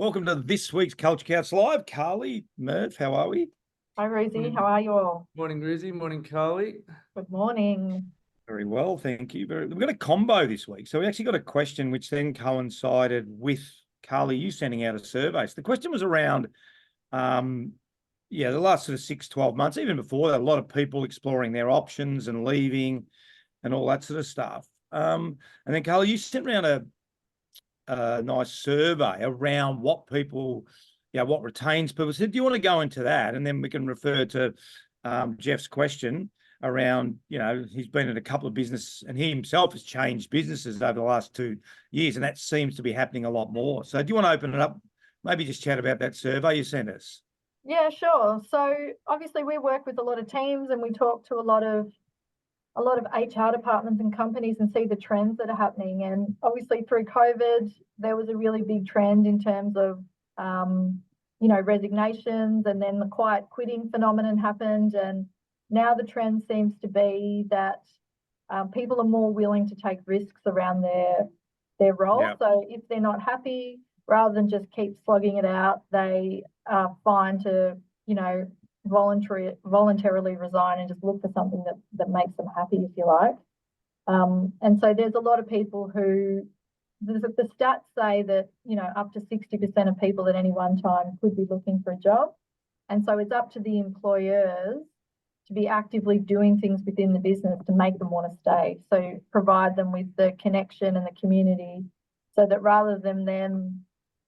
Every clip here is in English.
Welcome to this week's Culture Couch Live. Carly, Merv, how are we? Hi, Rosie. How are you all? Morning, Rosie. Morning, Carly. Good morning. Very well, thank you. We've got a combo this week. So we actually got a question which then coincided with, Carly, you sending out a survey. So the question was around, the last sort of 6-12 months, even before that, a lot of people exploring their options and leaving and all that sort of stuff. And then, Carly, you sent around a nice survey around what people, what retains people. So do you want to go into that? And then we can refer to Jeff's question around, he's been in a couple of businesses and he himself has changed businesses over the last 2 years, and that seems to be happening a lot more. So do you want to open it up? Maybe just chat about that survey you sent us. Yeah, sure. So obviously we work with a lot of teams and we talk to a lot of HR departments and companies and see the trends that are happening. And obviously through COVID, there was a really big trend in terms of, resignations, and then the quiet quitting phenomenon happened. And now the trend seems to be that people are more willing to take risks around their role. Yeah. So if they're not happy, rather than just keep slugging it out, they are fine to, voluntarily resign and just look for something that makes them happy, if you like. And so there's a lot of people who, the stats say that, up to 60% of people at any one time could be looking for a job. And so it's up to the employers to be actively doing things within the business to make them want to stay. So provide them with the connection and the community, so that rather than them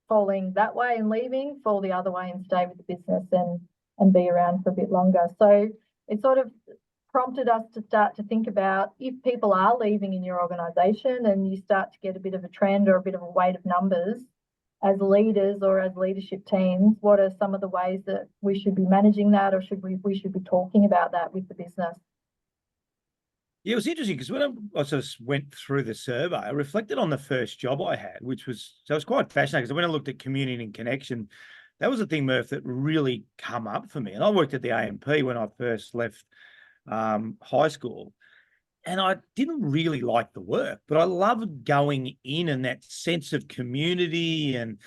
falling that way and leaving, fall the other way and stay with the business and be around for a bit longer. So it sort of prompted us to start to think about, if people are leaving in your organisation and you start to get a bit of a trend or a bit of a weight of numbers as leaders or as leadership teams, what are some of the ways that we should be managing that, or we should be talking about that with the business? Yeah, it was interesting because when I sort of went through the survey, I reflected on the first job I had, which was, so it was quite fascinating because when I looked at community and connection, that was the thing, Murph, that really come up for me. And I worked at the AMP when I first left high school, and I didn't really like the work, but I loved going in and that sense of community. And,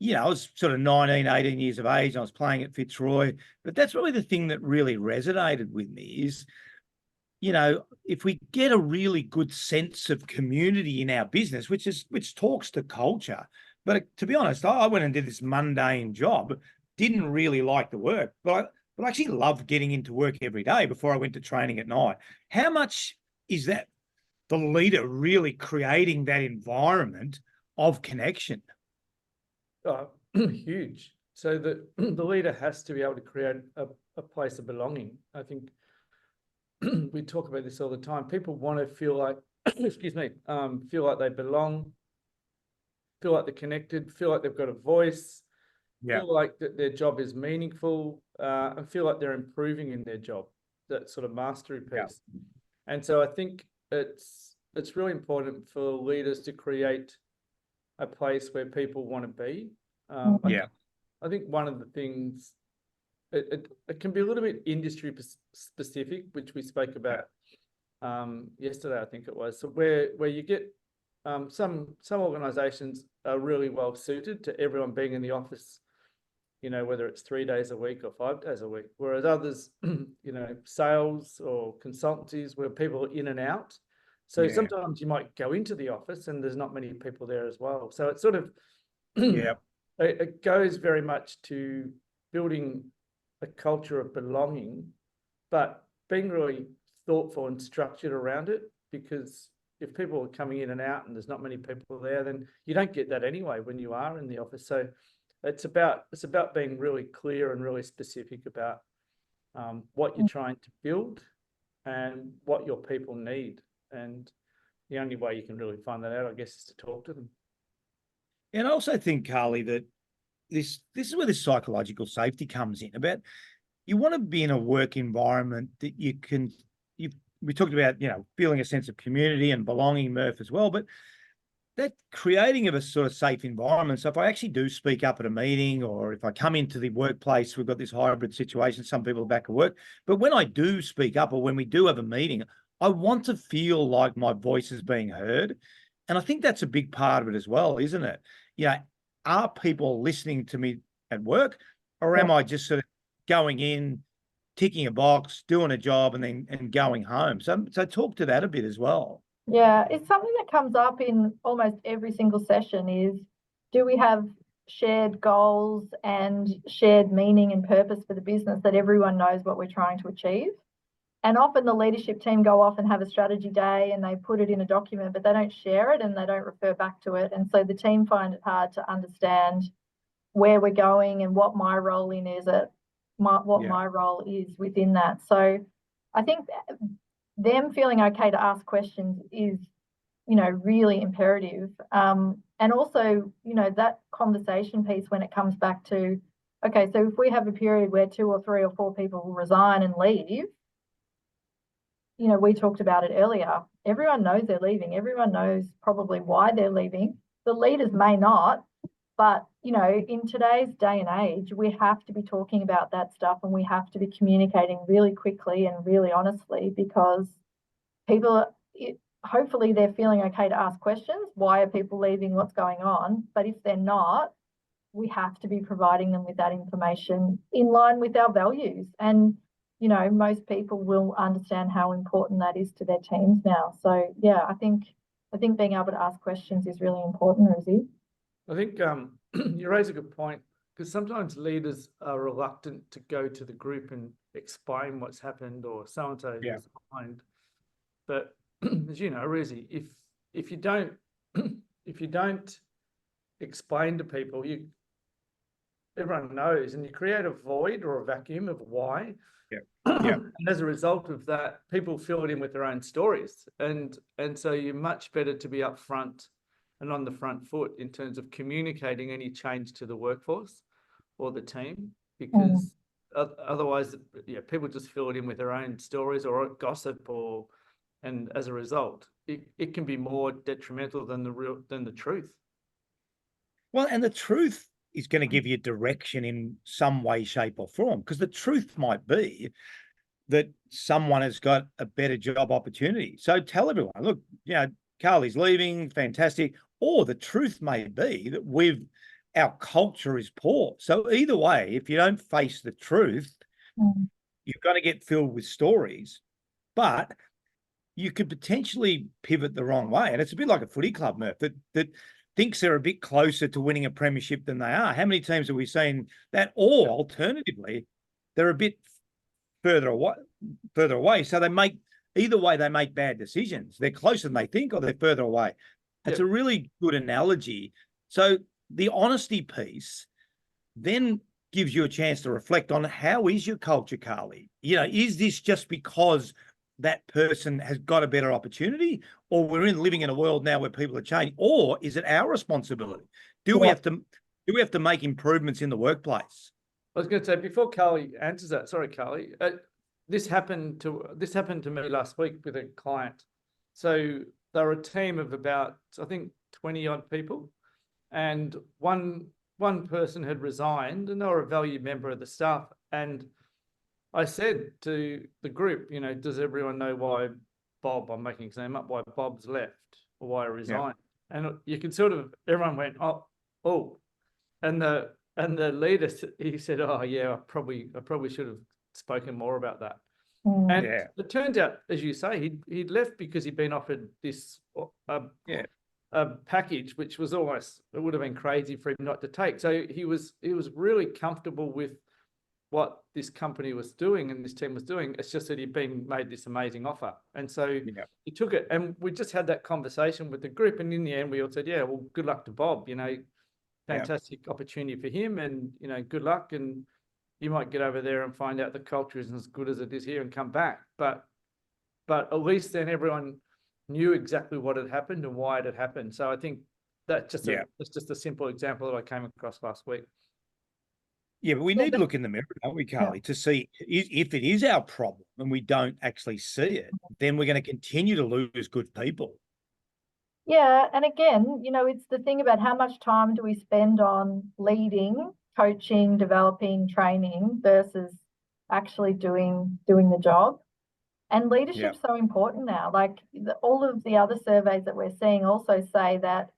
I was sort of 19, 18 years of age, and I was playing at Fitzroy. But that's really the thing that really resonated with me is, if we get a really good sense of community in our business, which talks to culture. But to be honest, I went and did this mundane job, didn't really like the work, but I actually loved getting into work every day before I went to training at night. How much is that the leader really creating that environment of connection? Huge. So the leader has to be able to create a place of belonging. I think we talk about this all the time. People want to feel like, feel like they belong, feel like they're connected, feel like they've got a voice, feel like that their job is meaningful, and feel like they're improving in their job, that sort of mastery piece. Yeah. And so I think it's really important for leaders to create a place where people want to be. I think one of the things, it can be a little bit industry specific, which we spoke about yesterday, I think it was. So where you get some organisations are really well suited to everyone being in the office, whether it's 3 days a week or 5 days a week, whereas others, sales or consultancies where people are in and out. So sometimes you might go into the office and there's not many people there as well. So it's sort of, it goes very much to building a culture of belonging, but being really thoughtful and structured around it, because if people are coming in and out and there's not many people there, then you don't get that anyway when you are in the office. So it's about being really clear and really specific about what you're trying to build and what your people need. And the only way you can really find that out, I guess, is to talk to them. And I also think, Carly, that this is where the psychological safety comes in. About, you want to be in a work environment that we talked about, feeling a sense of community and belonging, Murph, as well, but that creating of a sort of safe environment. So if I actually do speak up at a meeting, or if I come into the workplace, we've got this hybrid situation, some people are back at work, but when I do speak up or when we do have a meeting, I want to feel like my voice is being heard. And I think that's a big part of it as well, isn't it? are people listening to me at work, or am I just sort of going in, ticking a box, doing a job, and then going home? So talk to that a bit as well. Yeah, it's something that comes up in almost every single session is, do we have shared goals and shared meaning and purpose for the business that everyone knows what we're trying to achieve? And often the leadership team go off and have a strategy day and they put it in a document, but they don't share it and they don't refer back to it. And so the team find it hard to understand where we're going and what my role in is it, my role is within that. So I think them feeling okay to ask questions is, really imperative. And also, that conversation piece when it comes back to, okay, so if we have a period where 2 or 3 or 4 people will resign and leave, we talked about it earlier. Everyone knows they're leaving. Everyone knows probably why they're leaving. The leaders may not, but, in today's day and age, we have to be talking about that stuff and we have to be communicating really quickly and really honestly, because people, hopefully they're feeling okay to ask questions. Why are people leaving? What's going on? But if they're not, we have to be providing them with that information in line with our values. And, most people will understand how important that is to their teams now. So, yeah, I think being able to ask questions is really important, Rosie. I think you raise a good point, because sometimes leaders are reluctant to go to the group and explain what's happened or so-and-so is behind. But as you know, Rosie, if you don't explain to people, everyone knows, and you create a void or a vacuum of why. And as a result of that, people fill it in with their own stories, and so you're much better to be upfront and on the front foot in terms of communicating any change to the workforce or the team, because otherwise, people just fill it in with their own stories or gossip, and as a result, it can be more detrimental than the truth. Well, and the truth is going to give you direction in some way, shape, or form, because the truth might be that someone has got a better job opportunity. So tell everyone, look, Carly's leaving, fantastic. Or the truth may be that our culture is poor. So either way, if you don't face the truth, you're going to get filled with stories, but you could potentially pivot the wrong way. And it's a bit like a footy club, Murph, that thinks they're a bit closer to winning a premiership than they are. How many times have we seen that? Or alternatively, they're a bit further away. So they make bad decisions. They're closer than they think, or they're further away. That's a really good analogy. So the honesty piece then gives you a chance to reflect on, how is your culture, Carly? Is this just because that person has got a better opportunity, or we're living in a world now where people are changing, or is it our responsibility? Do we have to make improvements in the workplace? I was going to say, before Carly answers that, sorry, Carly, this happened to me last week with a client. So they're a team of about, I think, 20 odd people, and one person had resigned, and they were a valued member of the staff. And I said to the group, does everyone know why Bob, I'm making his name up, why Bob's left or why he resigned? And you can everyone went, oh, and the leader, he said, oh yeah, I probably should have spoken more about that. And it turns out, as you say, he'd left because he'd been offered this a package, which was almost, it would have been crazy for him not to take. So he was really comfortable with what this company was doing and this team was doing. It's just that he'd been made this amazing offer. And so he took it, and we just had that conversation with the group. And in the end, we all said, well, good luck to Bob, fantastic opportunity for him, and, good luck. And you might get over there and find out the culture isn't as good as it is here and come back. But at least then everyone knew exactly what had happened and why it had happened. So I think that's just a simple example that I came across last week. Yeah, but we need to look in the mirror, don't we, Carly, to see if it is our problem and we don't actually see it, then we're going to continue to lose good people. Yeah, and again, it's the thing about how much time do we spend on leading, coaching, developing, training versus actually doing the job. And leadership's so important now. Like all of the other surveys that we're seeing also say that,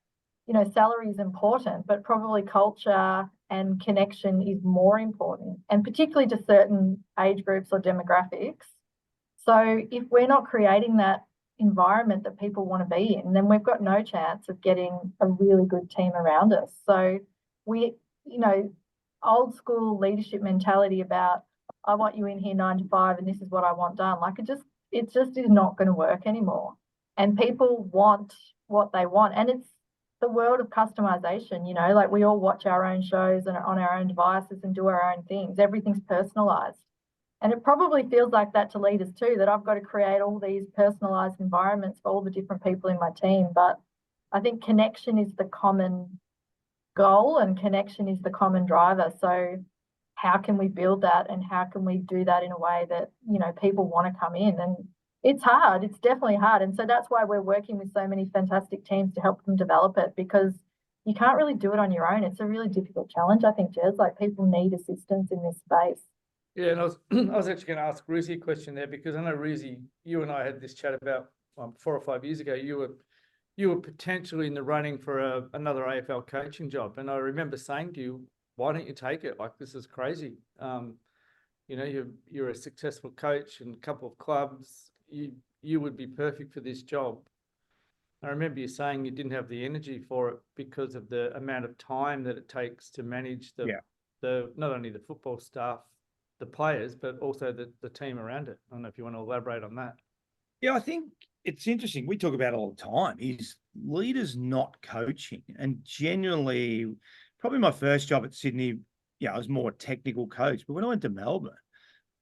you know, salary is important, but probably culture and connection is more important, and particularly to certain age groups or demographics. So if we're not creating that environment that people want to be in, then we've got no chance of getting a really good team around us. So we, you know, old school leadership mentality about, I want you in here 9 to 5 and this is what I want done. Like it just is not going to work anymore. And people want what they want. And it's the world of customization, you know, like we all watch our own shows and on our own devices and do our own things. Everything's personalized. And it probably feels like that to leaders too, that I've got to create all these personalized environments for all the different people in my team. But I think connection is the common goal and connection is the common driver. So how can we build that and how can we do that in a way that, you know, people want to come in? And it's hard. It's definitely hard. And so that's why we're working with so many fantastic teams to help them develop it, because you can't really do it on your own. It's a really difficult challenge, I think, Jez. Like people need assistance in this space. Yeah, and I was actually going to ask Ruzi a question there, because I know, Ruzi, you and I had this chat about 4 or 5 years ago. You were potentially in the running for another AFL coaching job, and I remember saying to you, "Why don't you take it? Like, this is crazy. You know, you're a successful coach in a couple of clubs. You would be perfect for this job." I remember you saying you didn't have the energy for it because of the amount of time that it takes to manage the not only the football staff, the players, but also the team around it. I don't know if you want to elaborate on that. Yeah, I think it's interesting. We talk about it all the time, is leaders not coaching. And genuinely, probably my first job at Sydney, I was more a technical coach. But when I went to Melbourne,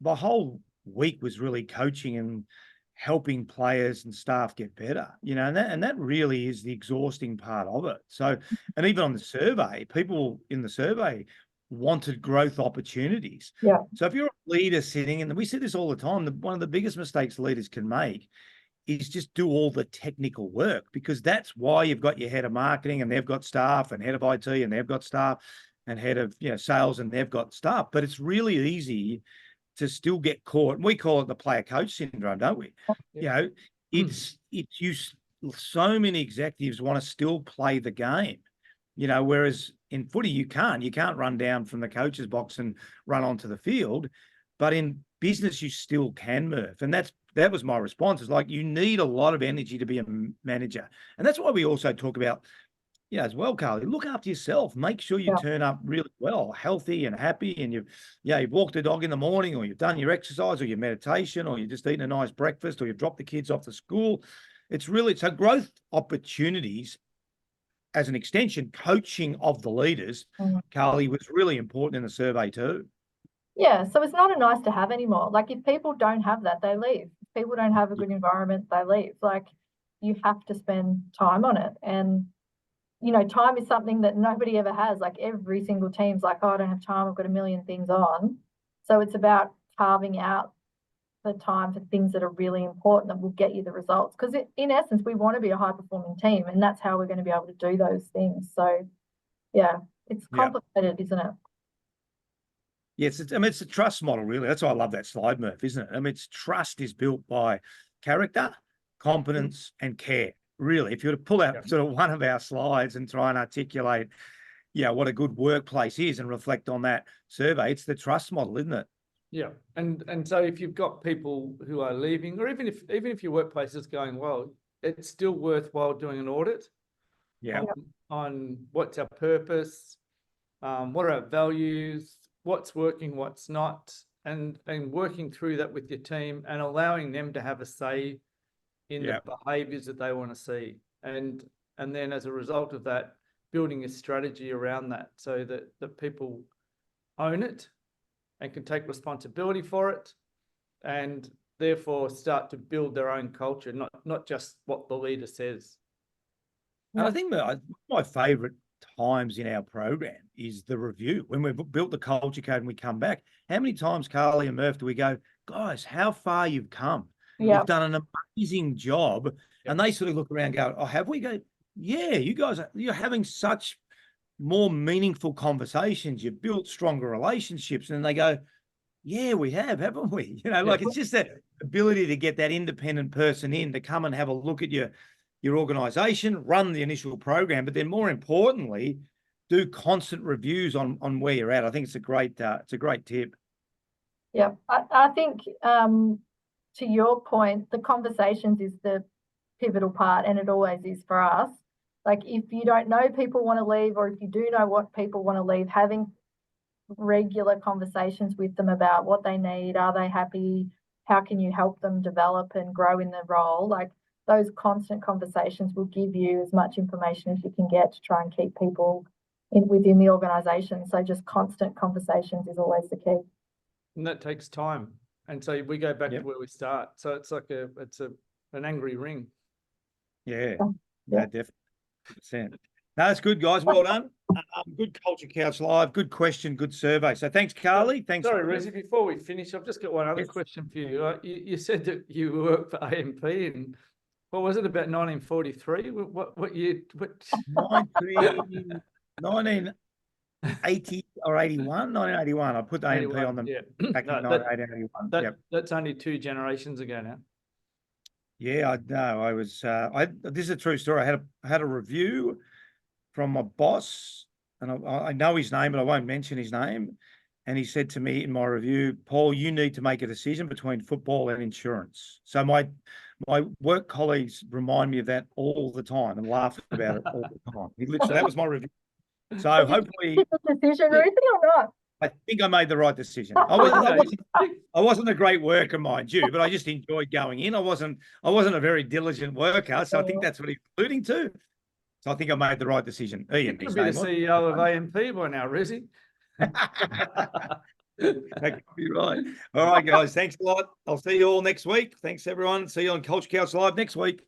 my whole week was really coaching and helping players and staff get better, and that really is the exhausting part of it. So, and even on the survey, people in the survey wanted growth opportunities. Yeah. So if you're a leader sitting, and we see this all the time, one of the biggest mistakes leaders can make is just do all the technical work, because that's why you've got your head of marketing and they've got staff, and head of IT and they've got staff, and head of sales and they've got staff. But it's really easy to still get caught. And we call it the player coach syndrome, don't we? Yeah. It's so many executives want to still play the game, whereas in footy you can't run down from the coach's box and run onto the field. But in business you still can, Murph. And that was my response, is like, you need a lot of energy to be a manager. And that's why we also talk about, as well, Carly, look after yourself. Make sure you turn up really well, healthy and happy, and you've walked the dog in the morning, or you've done your exercise or your meditation, or you've just eaten a nice breakfast, or you've dropped the kids off to school. It's really, so growth opportunities as an extension, coaching of the leaders, Carly, was really important in the survey too. Yeah, so it's not a nice to have anymore. Like if people don't have that, they leave. If people don't have a good environment, they leave. Like you have to spend time on it. And time is something that nobody ever has. Like every single team's like, oh, I don't have time, I've got a million things on. So it's about carving out the time for things that are really important that will get you the results. Because in essence, we want to be a high-performing team, and that's how we're going to be able to do those things. So, it's complicated, isn't it? Yes, it's a trust model, really. That's why I love that slide, Murph, isn't it? It's trust is built by character, competence, and care. Really, if you were to pull out sort of one of our slides and try and articulate, what a good workplace is and reflect on that survey, it's the trust model, isn't it? Yeah, and so if you've got people who are leaving, or even if your workplace is going well, it's still worthwhile doing an audit. On what's our purpose, what are our values, what's working, what's not, and working through that with your team and allowing them to have a say in the behaviors that they want to see. And then as a result of that, building a strategy around that so that people own it and can take responsibility for it, and therefore start to build their own culture, not just what the leader says. And I think my favourite times in our program is the review. When we've built the culture code and we come back, how many times, Carly and Murph, do we go, guys, how far you've come? You've done an amazing job. And they sort of look around and go, oh, have we? Go, yeah, you guys, you're having such more meaningful conversations. You've built stronger relationships. And they go, yeah, we have, haven't we? Like it's just that ability to get that independent person in to come and have a look at your your organisation, run the initial program, but then more importantly, do constant reviews on where you're at. I think it's a great tip. Yeah, I think to your point, the conversations is the pivotal part, and it always is for us. Like, if you don't know people want to leave, or if you do know what people want to leave, having regular conversations with them about what they need, are they happy, how can you help them develop and grow in the role, like those constant conversations will give you as much information as you can get to try and keep people within the organisation. So just constant conversations is always the key. And that takes time. And so we go back Yep. to where we start. So it's like an angry ring. Yeah, Yeah. definitely. 100%. No, that's good, guys. Well done. Good Culture Couch Live. Good question. Good survey. So thanks, Carly. Thanks. Sorry, Rizzy, before we finish, I've just got one other Yes. question for you. You said that you worked for AMP in, what was it, about 1943? What year? What? 1980 or 81? 1981. I put AMP on them Yeah. back in No, 1981. Yep. That's only 2 generations ago now. Yeah, I know. I was. This is a true story. I had a review from my boss, and I know his name, but I won't mention his name. And he said to me in my review, Paul, you need to make a decision between football and insurance. So my work colleagues remind me of that all the time and laugh about it all the time. So that was my review. So hopefully, The decision, Ruthie, or not? I think I made the right decision. I wasn't a great worker, mind you, but I just enjoyed going in. I wasn't a very diligent worker, so I think that's what he's alluding to. So I think I made the right decision. Ian, You could be the CEO of AMP by now, Rizzy. That could be right. All right, guys. Thanks a lot. I'll see you all next week. Thanks, everyone. See you on Culture Couch Live next week.